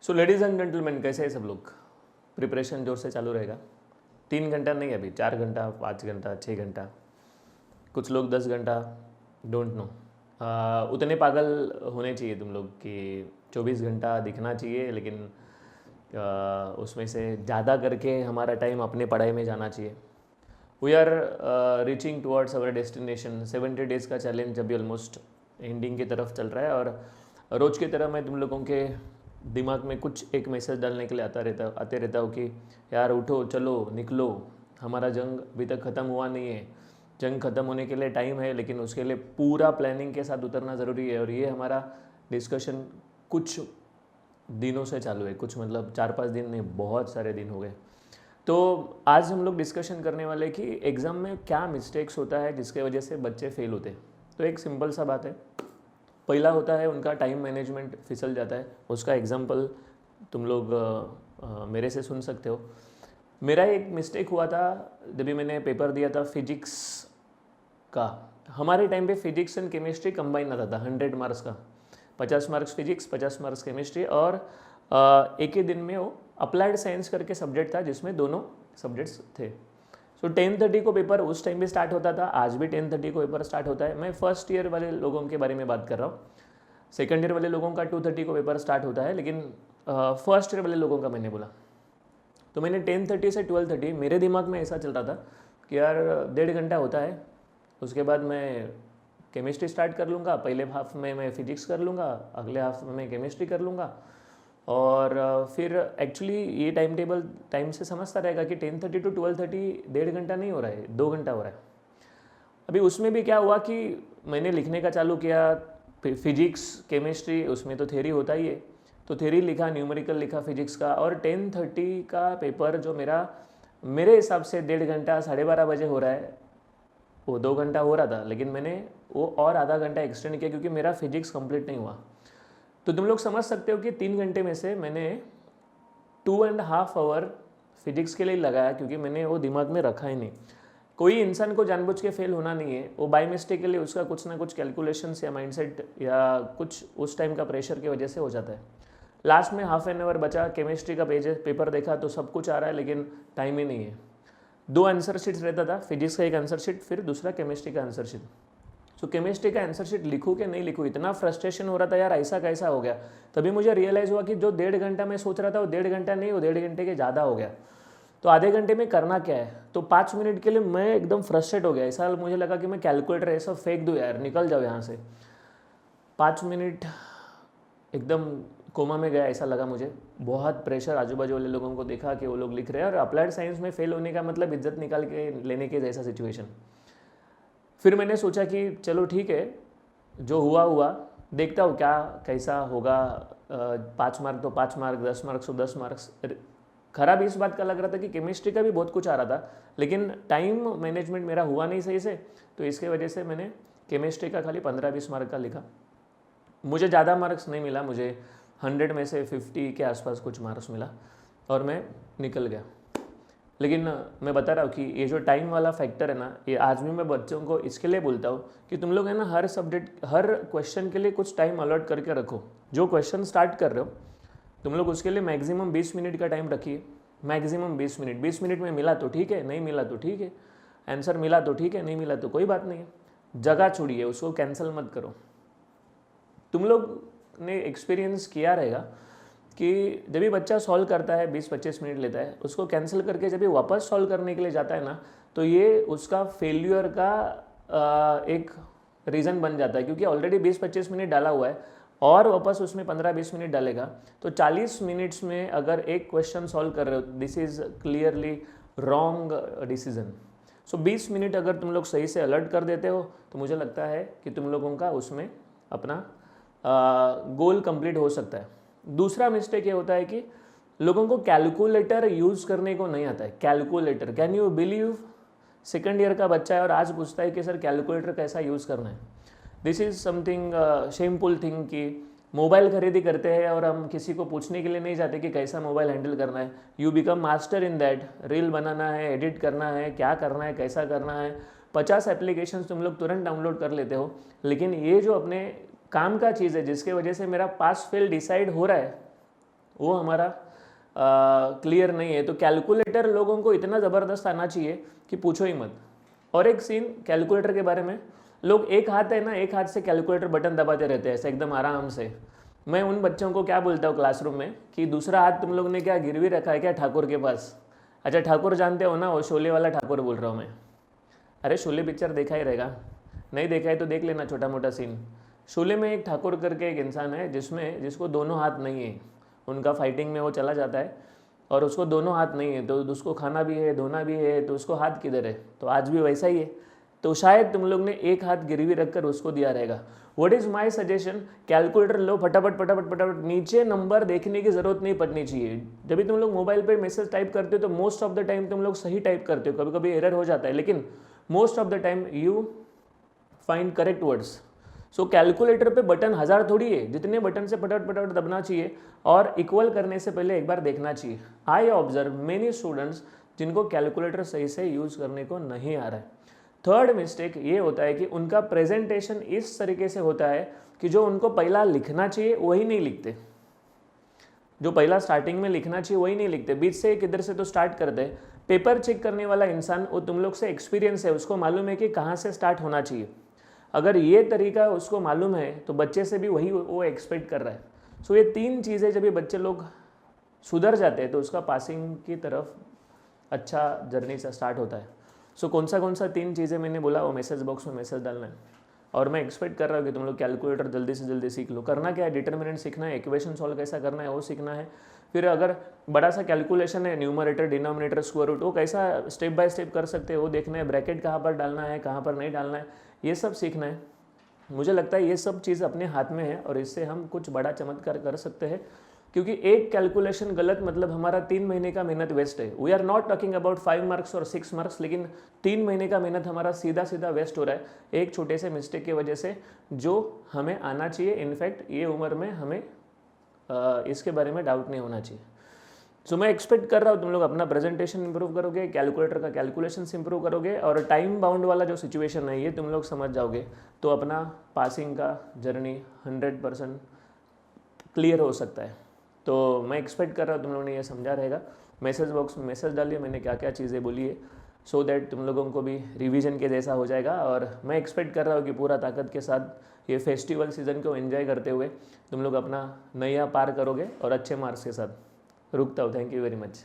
So ladies and gentleman, कैसे है सब लोग? प्रिपरेशन जोर से चालू रहेगा। 3 घंटा नहीं, अभी 4 घंटा, 5 घंटा, 6 घंटा, कुछ लोग 10 घंटा, डोंट नो। उतने पागल होने चाहिए तुम लोग कि 24 घंटा दिखना चाहिए, लेकिन उसमें से ज़्यादा करके हमारा टाइम अपने पढ़ाई में जाना चाहिए। We are reaching towards our destination. 70 days का चैलेंज अभी ऑलमोस्ट एंडिंग की तरफ चल रहा है, और रोज़ की तरह मैं तुम लोगों के दिमाग में कुछ एक मैसेज डालने के लिए आते रहता हूँ कि यार उठो, चलो, निकलो, हमारा जंग अभी तक ख़त्म हुआ नहीं है। जंग ख़त्म होने के लिए टाइम है, लेकिन उसके लिए पूरा प्लानिंग के साथ उतरना ज़रूरी है। और ये हमारा डिस्कशन कुछ दिनों से चालू है, कुछ मतलब 4-5 दिन नहीं, बहुत सारे दिन हो गए। तो आज हम लोग डिस्कशन करने वाले कि एग्ज़ाम में क्या मिस्टेक्स होता है जिसके वजह से बच्चे फेल होते हैं। तो एक सिंपल सा बात है, पहला होता है उनका टाइम मैनेजमेंट फिसल जाता है। उसका एग्जांपल तुम लोग मेरे से सुन सकते हो। मेरा एक मिस्टेक हुआ था जब भी मैंने पेपर दिया था फिजिक्स का। हमारे टाइम पे फिजिक्स एंड केमिस्ट्री कंबाइन आता था 100 मार्क्स का, 50 मार्क्स फिजिक्स, 50 मार्क्स केमिस्ट्री, और एक ही दिन में वो अप्लाइड साइंस करके सब्जेक्ट था जिसमें दोनों सब्जेक्ट्स थे। सो 10:30 को पेपर उस टाइम भी स्टार्ट होता था, आज भी 10:30 को पेपर स्टार्ट होता है। मैं फर्स्ट ईयर वाले लोगों के बारे में बात कर रहा हूँ। सेकंड ईयर वाले लोगों का 2:30 को पेपर स्टार्ट होता है, लेकिन फर्स्ट ईयर वाले लोगों का मैंने बोला। तो मैंने 10:30 से 12:30 मेरे दिमाग में ऐसा चल रहा था कि यार 1.5 घंटा होता है, उसके बाद मैं केमिस्ट्री स्टार्ट कर लूँगा। पहले हाफ में मैं फिजिक्स कर लूँगा, अगले हाफ में मैं केमिस्ट्री कर लूँगा, और फिर एक्चुअली ये टाइम टेबल टाइम से समझता रहेगा कि 10:30 to 12:30 1.5 घंटा नहीं हो रहा है, 2 घंटा हो रहा है। अभी उसमें भी क्या हुआ कि मैंने लिखने का चालू किया, फिजिक्स केमिस्ट्री उसमें तो थ्योरी होता ही है, तो थ्योरी लिखा, न्यूमेरिकल लिखा फिजिक्स का, और 10:30 का पेपर जो मेरे हिसाब से 1.5 घंटा 12:30 बजे हो रहा है, वो 2 घंटा हो रहा था, लेकिन मैंने वो और आधा घंटा एक्सटेंड किया क्योंकि मेरा फिजिक्स कंप्लीट नहीं हुआ। तो तुम लोग समझ सकते हो कि 3 घंटे में से मैंने 2.5 आवर फिजिक्स के लिए लगाया, क्योंकि मैंने वो दिमाग में रखा ही नहीं। कोई इंसान को जानबूझ के फेल होना नहीं है, वो बाय मिस्टेक के लिए उसका कुछ ना कुछ कैलकुलेशंस या माइंडसेट या कुछ उस टाइम का प्रेशर की वजह से हो जाता है। लास्ट में हाफ एन आवर बचा, केमिस्ट्री का पेपर देखा तो सब कुछ आ रहा है, लेकिन टाइम ही नहीं है। 2 आंसर शीट्स रहता था, फिजिक्स का एक आंसर शीट, फिर दूसरा केमिस्ट्री का आंसर शीट। सो केमिस्ट्री का आंसर शीट लिखूँ कि नहीं लिखूँ, इतना फ्रस्ट्रेशन हो रहा था यार, ऐसा कैसा हो गया। तभी मुझे रियलाइज़ हुआ कि जो 1.5 घंटा मैं सोच रहा था वो 1.5 घंटा नहीं, वो 1.5 घंटे के ज़्यादा हो गया। तो आधे घंटे में करना क्या है, तो 5 मिनट के लिए मैं एकदम फ्रस्ट्रेट हो गया। ऐसा मुझे लगा कि मैं कैलकुलेटर ऐसा फेंक दूँ यार, निकल जाओ यहाँ से। 5 मिनट एकदम कोमा में गया, ऐसा लगा मुझे। बहुत प्रेशर, आजू बाजू वाले लोगों को देखा कि वो लोग लिख रहे हैं, और अप्लाइड साइंस में फेल होने का मतलब इज्जत निकाल के लेने के जैसा सिचुएशन। फिर मैंने सोचा कि चलो ठीक है, जो हुआ हुआ, देखता हूँ क्या कैसा होगा। 5 मार्क तो 5 मार्क, 10 मार्क्स तो 10 मार्क्स। खराब इस बात का लग रहा था कि केमिस्ट्री का भी बहुत कुछ आ रहा था, लेकिन टाइम मैनेजमेंट मेरा हुआ नहीं सही से, तो इसके वजह से मैंने केमिस्ट्री का खाली 15-20 मार्क का लिखा। मुझे ज़्यादा मार्क्स नहीं मिला, मुझे 100 में से 50 के आसपास कुछ मार्क्स मिला, और मैं निकल गया। लेकिन मैं बता रहा हूँ कि ये जो टाइम वाला फैक्टर है ना, ये आज भी मैं बच्चों को इसके लिए बोलता हूँ कि तुम लोग है ना, हर सब्जेक्ट, हर क्वेश्चन के लिए कुछ टाइम अलॉट करके रखो। जो क्वेश्चन स्टार्ट कर रहे हो तुम लोग, उसके लिए मैक्सिमम 20 मिनट का टाइम रखिए। Maximum 20 minute. 20 मिनट में मिला तो ठीक है, नहीं मिला तो ठीक है, आंसर मिला तो ठीक है, नहीं मिला तो कोई बात नहीं है। जगह छोड़िए, उसको कैंसिल मत करो। तुम लोग ने एक्सपीरियंस किया रहेगा कि जब भी बच्चा सॉल्व करता है 20-25 मिनट लेता है, उसको कैंसिल करके जब भी वापस सॉल्व करने के लिए जाता है ना, तो ये उसका फेल्यूर का एक रीज़न बन जाता है, क्योंकि ऑलरेडी 20-25 मिनट डाला हुआ है, और वापस उसमें 15-20 मिनट डालेगा, तो 40 मिनट्स में अगर एक क्वेश्चन सॉल्व कर रहे हो, this is clearly wrong decision. So 20 minute अगर तुम लोग सही से अलर्ट कर देते हो, तो मुझे लगता है कि तुम लोगों का उसमें अपना गोल कंप्लीट हो सकता है। दूसरा मिस्टेक ये होता है कि लोगों को कैलकुलेटर यूज़ करने को नहीं आता है। Calculator, can you believe, second year का बच्चा है और आज पूछता है कि सर कैलकुलेटर कैसा यूज़ करना है। This is something shameful thing कि मोबाइल खरीदी करते हैं और हम किसी को पूछने के लिए नहीं जाते कि कैसा मोबाइल हैंडल करना है। You become master in that. Reel बनाना है, एडिट करना है, क्या करना है, कैसा करना है, 50 एप्लीकेशंस तुम लोग तुरंत डाउनलोड कर लेते हो। लेकिन ये जो अपने काम का चीज़ है जिसके वजह से मेरा पास फेल डिसाइड हो रहा है, वो हमारा क्लियर नहीं है। तो कैलकुलेटर लोगों को इतना ज़बरदस्त आना चाहिए कि पूछो ही मत। और एक सीन कैलकुलेटर के बारे में, लोग एक हाथ है ना, एक हाथ से कैलकुलेटर बटन दबाते रहते हैं ऐसे एकदम आराम से। मैं उन बच्चों को क्या बोलता हूँ क्लासरूम में कि दूसरा हाथ तुम लोग ने क्या गिरवी रखा है क्या ठाकुर के पास? अच्छा ठाकुर जानते हो ना, वो शोले वाला ठाकुर बोल रहा हूँ मैं। अरे शोले पिक्चर देखा ही रहेगा, नहीं देखा है तो देख लेना छोटा मोटा सीन। शोले में एक ठाकुर करके एक इंसान है जिसको दोनों हाथ नहीं है। उनका फाइटिंग में वो चला जाता है और उसको दोनों हाथ नहीं है, तो उसको खाना भी है धोना भी है, तो उसको हाथ किधर है? तो आज भी वैसा ही है। तो शायद तुम लोग ने एक हाथ गिरवी रखकर उसको दिया रहेगा। What is my suggestion, calculator लो, फटाफट फटाफट फटाफट, नीचे नंबर देखने की जरूरत नहीं पड़नी चाहिए। जब भी तुम लोग मोबाइल पे मैसेज टाइप करते हो तो मोस्ट ऑफ द टाइम तुम लोग सही टाइप करते हो, कभी कभी एरर हो जाता है, लेकिन most of the time you find correct words. So calculator पे बटन 1000 थोड़ी है, जितने बटन से फटाफट फटाफट दबना चाहिए और इक्वल करने से पहले एक बार देखना चाहिए। आई ऑब्जर्व मेनी स्टूडेंट्स जिनको कैलकुलेटर सही से यूज़ करने को नहीं आ रहा है। थर्ड मिस्टेक ये होता है कि उनका प्रेजेंटेशन इस तरीके से होता है कि जो उनको पहला लिखना चाहिए वही नहीं लिखते, जो पहला स्टार्टिंग में लिखना चाहिए वही नहीं लिखते, बीच से किधर से तो स्टार्ट करते हैं। पेपर चेक करने वाला इंसान, वो तुम लोग से एक्सपीरियंस है, उसको मालूम है कि कहाँ से स्टार्ट होना चाहिए। अगर ये तरीका उसको मालूम है तो बच्चे से भी वही वो एक्सपेक्ट कर रहा है। सो ये तीन चीज़ें जब ये बच्चे लोग सुधर जाते हैं तो उसका पासिंग की तरफ अच्छा जर्नी से स्टार्ट होता है। सो कौन सा तीन चीज़ें मैंने बोला वो मैसेज बॉक्स में मैसेज डालना है। और मैं एक्सपेक्ट कर रहा हूँ कि तुम लोग कैलकुलेटर जल्दी से जल्दी सीख लो। करना क्या है, डिटर्मिनेंट सीखना है, इक्वेशन सॉल्व कैसा करना है वो सीखना है। फिर अगर बड़ा सा कैलकुलेशन है, न्यूमरेटर डिनोमिनेटर स्क्वायर रूट, वो कैसा स्टेप बाय स्टेप कर सकते हैं वो देखना है। ब्रैकेट कहाँ पर डालना है कहाँ पर नहीं डालना है, ये सब सीखना है। मुझे लगता है ये सब चीज़ अपने हाथ में है और इससे हम कुछ बड़ा चमत्कार कर सकते हैं। क्योंकि एक कैलकुलेशन गलत मतलब हमारा 3 महीने का मेहनत वेस्ट है। We are not talking about 5 marks और 6 मार्क्स, लेकिन 3 महीने का मेहनत हमारा सीधा सीधा वेस्ट हो रहा है एक छोटे से मिस्टेक की वजह से, जो हमें आना चाहिए। इनफैक्ट ये उम्र में हमें इसके बारे में डाउट नहीं होना चाहिए। सो मैं एक्सपेक्ट कर रहा हूँ तुम लोग अपना प्रेजेंटेशन इंप्रूव करोगे, कैलकुलेटर का कैलकुलेशंस इंप्रूव करोगे और टाइम बाउंड वाला जो सिचुएशन है ये तुम लोग समझ जाओगे, तो अपना पासिंग का जर्नी 100% क्लियर हो सकता है। तो मैं एक्सपेक्ट कर रहा हूँ तुम लोगों ने ये समझा रहेगा। मैसेज बॉक्स में मैसेज डालिए मैंने क्या क्या चीज़ें बोली है, सो दैट तुम लोगों को भी रिवीजन के जैसा हो जाएगा। और मैं एक्सपेक्ट कर रहा हूँ कि पूरा ताकत के साथ ये फेस्टिवल सीज़न को एंजॉय करते हुए तुम लोग अपना नैया पार करोगे और अच्छे मार्क्स के साथ। रुकता हूँ, थैंक यू वेरी मच।